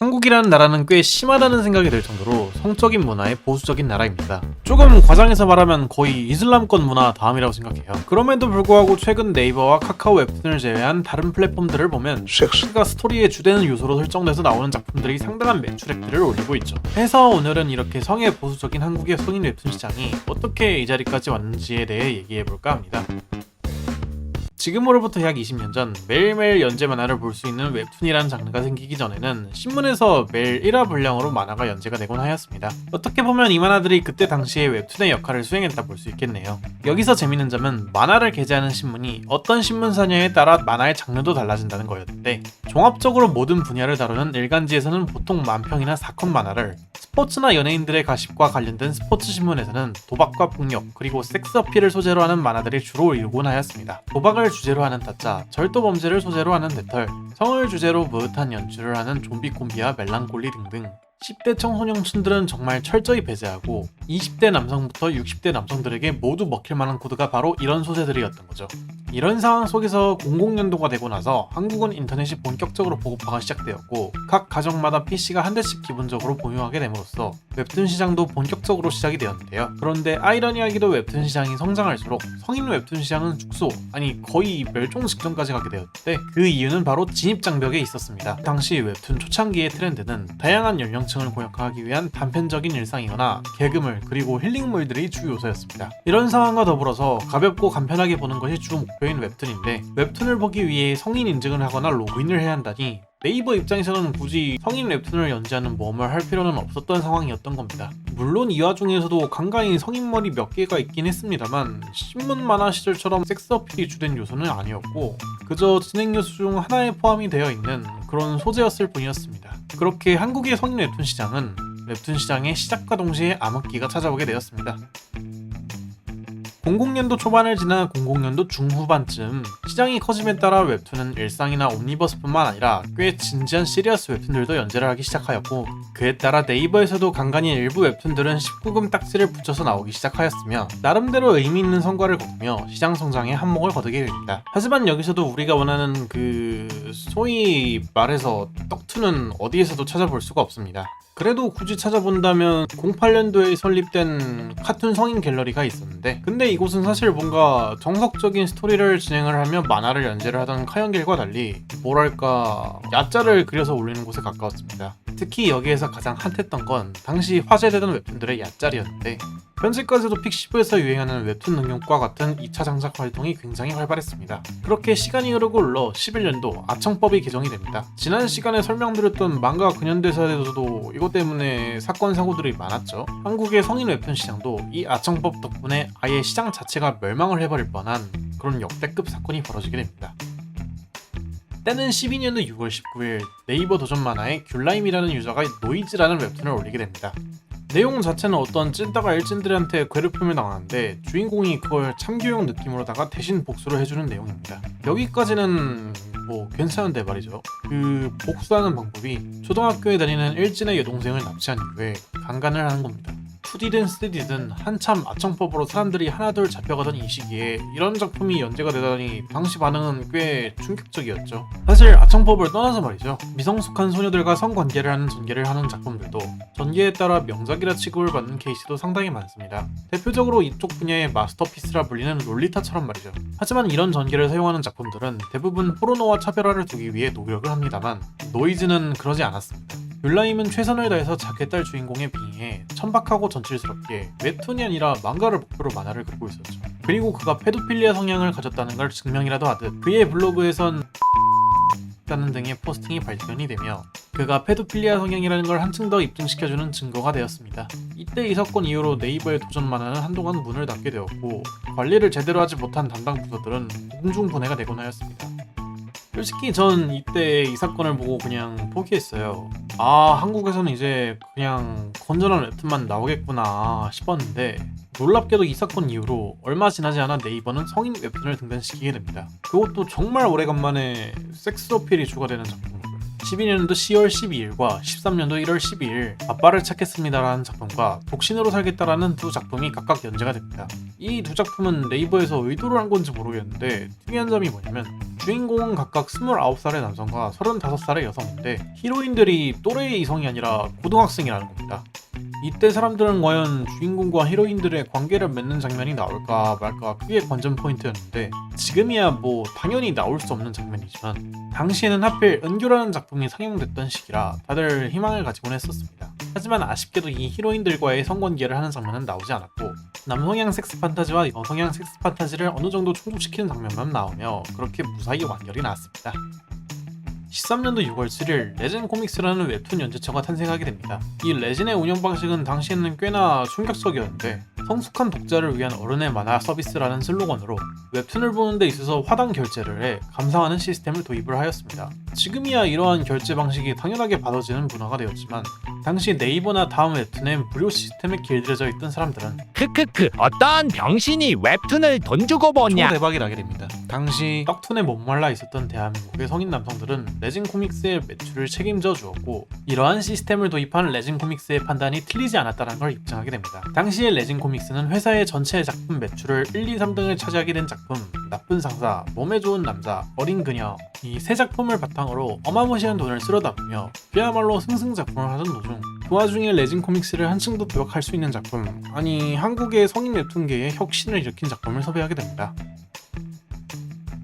한국이라는 나라는 꽤 심하다는 생각이 들 정도로 성적인 문화에 보수적인 나라입니다. 조금 과장해서 말하면 거의 이슬람권 문화 다음이라고 생각해요. 그럼에도 불구하고 최근 네이버와 카카오 웹툰을 제외한 다른 플랫폼들을 보면 섹스가 스토리의 주되는 요소로 설정돼서 나오는 작품들이 상당한 매출액들을 올리고 있죠. 해서 오늘은 이렇게 성에 보수적인 한국의 성인 웹툰 시장이 어떻게 이 자리까지 왔는지에 대해 얘기해볼까 합니다. 지금으로부터 약 20년 전 매일매일 연재 만화를 볼 수 있는 웹툰이라는 장르가 생기기 전에는 신문에서 매일 1화 분량으로 만화가 연재가 되곤 하였습니다. 어떻게 보면 이 만화들이 그때 당시에 웹툰의 역할을 수행했다 볼 수 있겠네요. 여기서 재밌는 점은 만화를 게재하는 신문이 어떤 신문사냐에 따라 만화의 장르도 달라진다는 거였는데, 종합적으로 모든 분야를 다루는 일간지에서는 보통 만평이나 사건 만화를, 스포츠나 연예인들의 가십과 관련된 스포츠 신문에서는 도박과 폭력 그리고 섹스 어필을 소재로 하는 만화들이 주로 일곤 하였습니다. 도박을 주제로 하는 타짜, 절도 범죄를 소재로 하는 데털, 성을 주제로 무릇한 연출을 하는 좀비 콤비와 멜랑콜리 등등 10대 청소년층들은 정말 철저히 배제하고 20대 남성부터 60대 남성들에게 모두 먹힐만한 코드가 바로 이런 소재들이었던 거죠. 이런 상황 속에서 00년도가 되고 나서 한국은 인터넷이 본격적으로 보급화가 시작되었고 각 가정마다 PC가 한 대씩 기본적으로 보유하게 됨으로써 웹툰 시장도 본격적으로 시작이 되었는데요. 그런데 아이러니하게도 웹툰 시장이 성장할수록 성인 웹툰 시장은 축소, 아니 거의 멸종 직전까지 가게 되었는데, 그 이유는 바로 진입장벽에 있었습니다. 당시 웹툰 초창기의 트렌드는 다양한 연령층을 공략하기 위한 단편적인 일상이거나 개그물 그리고 힐링물들이 주 요소였습니다. 이런 상황과 더불어서 가볍고 간편하게 보는 것이 주 목표인 웹툰인데, 웹툰을 보기 위해 성인 인증을 하거나 로그인을 해야 한다니 네이버 입장에서는 굳이 성인 웹툰을 연재하는 모험을 할 필요는 없었던 상황이었던 겁니다. 물론 이 와중에서도 간간히 성인물이 몇 개가 있긴 했습니다만 신문 만화 시절처럼 섹스 어필이 주된 요소는 아니었고 그저 진행 요소 중 하나에 포함이 되어 있는 그런 소재였을 뿐이었습니다. 그렇게 한국의 성인 웹툰 시장은 웹툰 시장의 시작과 동시에 암흑기가 찾아오게 되었습니다. 00년도 초반을 지나 00년도 중후반쯤 시장이 커짐에 따라 웹툰은 일상이나 옴니버스뿐만 아니라 꽤 진지한 시리어스 웹툰들도 연재를 하기 시작하였고, 그에 따라 네이버에서도 간간히 일부 웹툰들은 19금 딱지를 붙여서 나오기 시작하였으며 나름대로 의미 있는 성과를 거두며 시장 성장에 한몫을 거두게 됩니다. 하지만 여기서도 우리가 원하는 소위 말해서 떡투는 어디에서도 찾아볼 수가 없습니다. 그래도 굳이 찾아본다면 08년도에 설립된 카툰 성인 갤러리가 있었는데, 근데 이곳은 사실 뭔가 정석적인 스토리를 진행을 하며 만화를 연재를 하던 카연길과 달리 뭐랄까 야자를 그려서 올리는 곳에 가까웠습니다. 특히 여기에서 가장 핫했던 건 당시 화제되던 웹툰들의 야짤이었는데, 현재까지도 픽시브에서 유행하는 웹툰 능력과 같은 2차 장작 활동이 굉장히 활발했습니다. 그렇게 시간이 흐르고 흘러 11년도 아청법이 개정이 됩니다. 지난 시간에 설명드렸던 망가 근현대사에서도 이것 때문에 사건 사고들이 많았죠. 한국의 성인 웹툰 시장도 이 아청법 덕분에 아예 시장 자체가 멸망을 해버릴 뻔한 그런 역대급 사건이 벌어지게 됩니다. 때는 12년도 6월 19일 네이버 도전 만화에 귤라임이라는 유저가 노이즈라는 웹툰을 올리게 됩니다. 내용 자체는 어떤 찐따가 일진들한테 괴롭힘을 당하는데 주인공이 그걸 참교육 느낌으로다가 대신 복수를 해주는 내용입니다. 여기까지는 뭐 괜찮은데 말이죠. 그 복수하는 방법이 초등학교에 다니는 일진의 여동생을 납치한 이후에 강간을 하는 겁니다. 2D든 3D든 한참 아청법으로 사람들이 하나둘 잡혀가던 이 시기에 이런 작품이 연재가 되다니 당시 반응은 꽤 충격적이었죠. 사실 아청법을 떠나서 말이죠, 미성숙한 소녀들과 성관계를 하는 전개를 하는 작품들도 전개에 따라 명작이라 취급을 받는 케이스도 상당히 많습니다. 대표적으로 이쪽 분야의 마스터피스라 불리는 롤리타처럼 말이죠. 하지만 이런 전개를 사용하는 작품들은 대부분 포르노와 차별화를 두기 위해 노력을 합니다만 노이즈는 그러지 않았습니다. 율라임은 최선을 다해서 자기 딸 주인공에 빙의해 천박하고 전칠스럽게 웹툰이 아니라 망가를 목표로 만화를 그리고 있었죠. 그리고 그가 페도필리아 성향을 가졌다는 걸 증명이라도 하듯 그의 블로그에선 다는 등의 포스팅이 발견이 되며 그가 페도필리아 성향이라는 걸 한층 더 입증시켜주는 증거가 되었습니다. 이때 이 사건 이후로 네이버의 도전 만화는 한동안 문을 닫게 되었고 관리를 제대로 하지 못한 담당 부서들은 공중분해가 되곤 하였습니다. 솔직히 전 이때 이 사건을 보고 그냥 포기했어요. 한국에서는 이제 그냥 건전한 웹툰만 나오겠구나 싶었는데, 놀랍게도 이 사건 이후로 얼마 지나지 않아 네이버는 성인 웹툰을 등단시키게 됩니다. 그것도 정말 오래간만에 섹스 어필이 주가 되는 작품을. 12년도 10월 12일과 13년도 1월 12일 아빠를 찾겠습니다라는 작품과 독신으로 살겠다라는 두 작품이 각각 연재가 됩니다. 이 두 작품은 네이버에서 의도를 한 건지 모르겠는데 특이한 점이 뭐냐면 주인공은 각각 29살의 남성과 35살의 여성인데 히로인들이 또래의 이성이 아니라 고등학생이라는 겁니다. 이때 사람들은 과연 주인공과 히로인들의 관계를 맺는 장면이 나올까 말까 그게 관전 포인트였는데 지금이야 뭐 당연히 나올 수 없는 장면이지만 당시에는 하필 은교라는 작품이 상영됐던 시기라 다들 희망을 가지곤 했었습니다. 하지만 아쉽게도 이 히로인들과의 성관계를 하는 장면은 나오지 않았고 남성향 섹스 판타지와 여성향 섹스 판타지를 어느 정도 충족시키는 장면만 나오며 그렇게 무사히 완결이 나왔습니다. 13년도 6월 7일 레진 코믹스라는 웹툰 연재처가 탄생하게 됩니다. 이 레진의 운영 방식은 당시에는 꽤나 충격적이었는데 성숙한 독자를 위한 어른의 만화 서비스라는 슬로건으로 웹툰을 보는 데 있어서 화당 결제를 해 감상하는 시스템을 도입을 하였습니다. 지금이야 이러한 결제 방식이 당연하게 받아지는 문화가 되었지만 당시 네이버나 다음 웹툰의 무료 시스템에 길들여져 있던 사람들은 크크크 어떤 병신이 웹툰을 돈 주고 보냐. 초대박이 나게 됩니다. 당시 떡툰에 목말라 있었던 대한민국의 성인 남성들은 레진 코믹스의 매출을 책임져 주었고 이러한 시스템을 도입한 레진 코믹스의 판단이 틀리지 않았다는 걸 입증하게 됩니다. 당시의 레진 코믹스는 회사의 전체 작품 매출을 1, 2, 3등을 차지하게 된 작품 나쁜 상사, 몸에 좋은 남자, 어린 그녀 이 세 작품을 바탕으로 어마무시한 돈을 쓸어담으며 그야말로 승승작품을 하던 도중 그 와중에 레진 코믹스를 한층 더 도약할 수 있는 작품 아니 한국의 성인 웹툰계에 혁신을 일으킨 작품을 섭외하게 됩니다.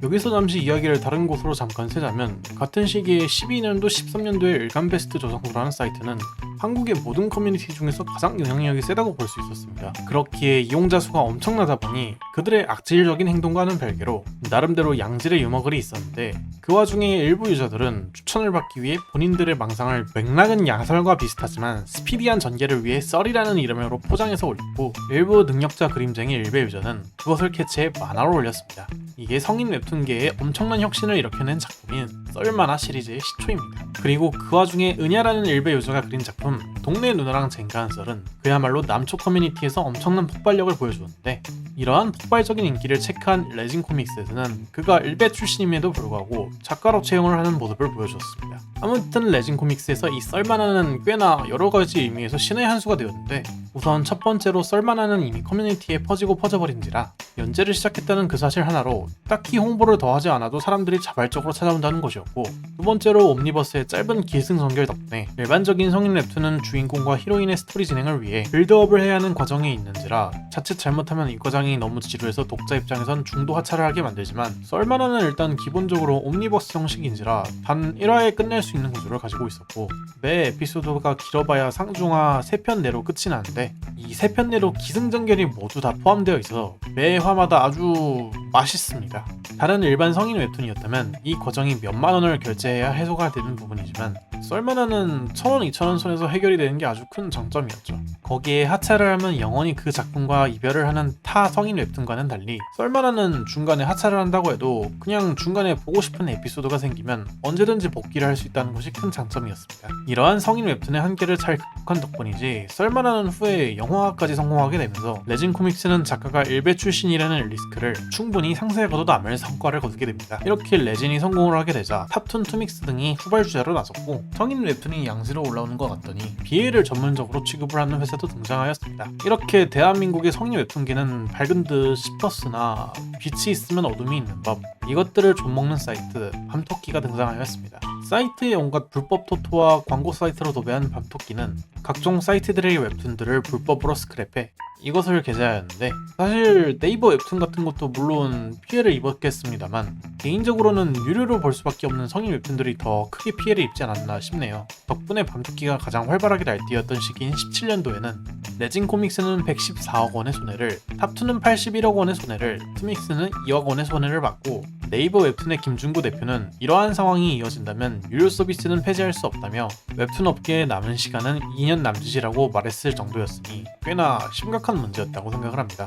여기서 잠시 이야기를 다른 곳으로 잠깐 세자면 같은 시기에 12년도 13년도에 일간베스트 조선구라는 사이트는 한국의 모든 커뮤니티 중에서 가장 영향력이 세다고 볼 수 있었습니다. 그렇기에 이용자 수가 엄청나다 보니 그들의 악질적인 행동과는 별개로 나름대로 양질의 유머글이 있었는데 그 와중에 일부 유저들은 추천을 받기 위해 본인들의 망상을 맥락은 야설과 비슷하지만 스피디한 전개를 위해 썰이라는 이름으로 포장해서 올리고 일부 능력자 그림쟁이 일베 유저는 그것을 캐치해 만화로 올렸습니다. 이게 성인 웹툰계에 엄청난 혁신을 일으켜낸 작품인 썰만화 시리즈의 시초입니다. 그리고 그 와중에 은야라는 일베 유저가 그린 작품 동네 누나랑 쟁가한 썰은 그야말로 남초 커뮤니티에서 엄청난 폭발력을 보여주었는데 이러한 폭발적인 인기를 체크한 레진 코믹스에서는 그가 일베 출신임에도 불구하고 작가로 채용을 하는 모습을 보여주었습니다. 아무튼 레진 코믹스에서 이 썰만화는 꽤나 여러가지 의미에서 신의 한 수가 되었는데 우선 첫 번째로 썰만화는 이미 커뮤니티에 퍼지고 퍼져버린지라 연재를 시작했다는 그 사실 하나로 딱히 홍보를 더 하지 않아도 사람들이 자발적으로 찾아온다는 것이었고 두 번째로 옴니버스의 짧은 기승전결 덕분에 일반적인 성인 웹툰은 주인공과 히로인의 스토리 진행을 위해 빌드업을 해야 하는 과정이 있는지라 자칫 잘못하면 이 과정이 너무 지루해서 독자 입장에선 중도 하차를 하게 만들지만 썰만화는 일단 기본적으로 옴니버스 형식인지라 단 1화에 끝낼 수 있는 구조를 가지고 있었고 매 에피소드가 길어봐야 상중하 3편 내로 끝이 나는데 이 3편 내로 기승전결이 모두 다 포함되어 있어서 매 화마다 아주 맛있습니다. 다른 일반 성인 웹툰이었다면 이 과정이 몇만 원을 결제해야 해소가 되는 부분이지만 썰만화는 1,000원, 2,000원 선에서 해결이 되는 게 아주 큰 장점이었죠. 거기에 하차를 하면 영원히 그 작품과 이별을 하는 타 성인 웹툰과는 달리 썰만화는 중간에 하차를 한다고 해도 그냥 중간에 보고 싶은 에피소드가 생기면 언제든지 복귀를 할 수 있다는 것이 큰 장점이었습니다. 이러한 성인 웹툰의 한계를 잘 극복한 덕분이지 썰만화는 후에 영화화까지 성공하게 되면서 레진 코믹스는 작가가 일베 출신이라는 리스크를 충분히 상세에 거둬 남을 성과를 거두게 됩니다. 이렇게 레진이 성공을 하게 되자 탑툰 투믹스 등이 후발주자로 나섰고 성인 웹툰이 양지로 올라오는 것 같더니 BL을 전문적으로 취급을 하는 회사도 등장하였습니다. 이렇게 대한민국의 성인 웹툰계는 밝은 듯 싶었으나 빛이 있으면 어둠이 있는 법 이것들을 좀먹는 사이트 밤토끼가 등장하였습니다. 사이트의 온갖 불법 토토와 광고 사이트로 도배한 밤토끼는 각종 사이트들의 웹툰들을 불법으로 스크랩해 이것을 게재하였는데 사실 네이버 웹툰 같은 것도 물론 피해를 입었겠습니다만 개인적으로는 유료로 볼 수밖에 없는 성인 웹툰들이 더 크게 피해를 입지 않았나 싶네요. 덕분에 밤토끼가 가장 활발하게 날뛰었던 시기인 17년도에는 레진 코믹스는 114억 원의 손해를, 탑2는 81억 원의 손해를, 투믹스는 2억 원의 손해를 받고 네이버 웹툰의 김중구 대표는 이러한 상황이 이어진다면 유료 서비스는 폐지할 수 없다며 웹툰 업계에 남은 시간은 2년 남짓이라고 말했을 정도였으니 꽤나 심각한 문제였다고 생각을 합니다.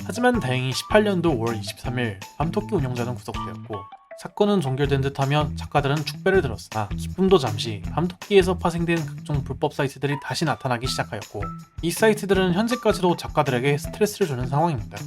하지만 다행히 18년도 5월 23일 밤토끼 운영자는 구속되었고 사건은 종결된 듯하며 작가들은 축배를 들었으나 기쁨도 잠시 밤토끼에서 파생된 각종 불법 사이트들이 다시 나타나기 시작하였고 이 사이트들은 현재까지도 작가들에게 스트레스를 주는 상황입니다.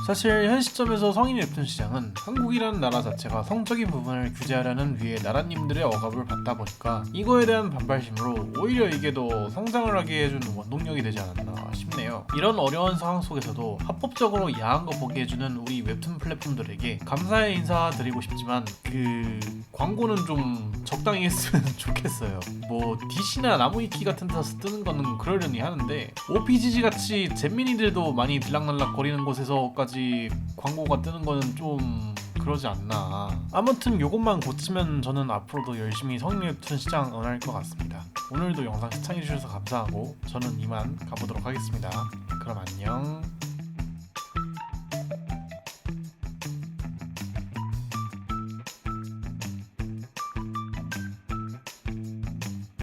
사실 현 시점에서 성인 웹툰 시장은 한국이라는 나라 자체가 성적인 부분을 규제하려는 위에 나라님들의 억압을 받다 보니까 이거에 대한 반발심으로 오히려 이게 더 성장을 하게 해주는 원동력이 되지 않았나 싶네요. 이런 어려운 상황 속에서도 합법적으로 야한 거 보게 해주는 우리 웹툰 플랫폼들에게 감사의 인사 드리고 싶지만 그 광고는 좀 적당히 했으면 좋겠어요. 뭐 DC나 나무위키 같은 데서 뜨는 거는 그러려니 하는데 OPGG 같이 잼민이들도 많이 들락날락 거리는 곳에서까지 광고가 뜨는 거는 좀 그러지 않나. 아무튼 요것만 고치면 저는 앞으로도 열심히 성인 웹툰 시장 응원할 것 같습니다. 오늘도 영상 시청해주셔서 감사하고 저는 이만 가보도록 하겠습니다. 그럼 안녕.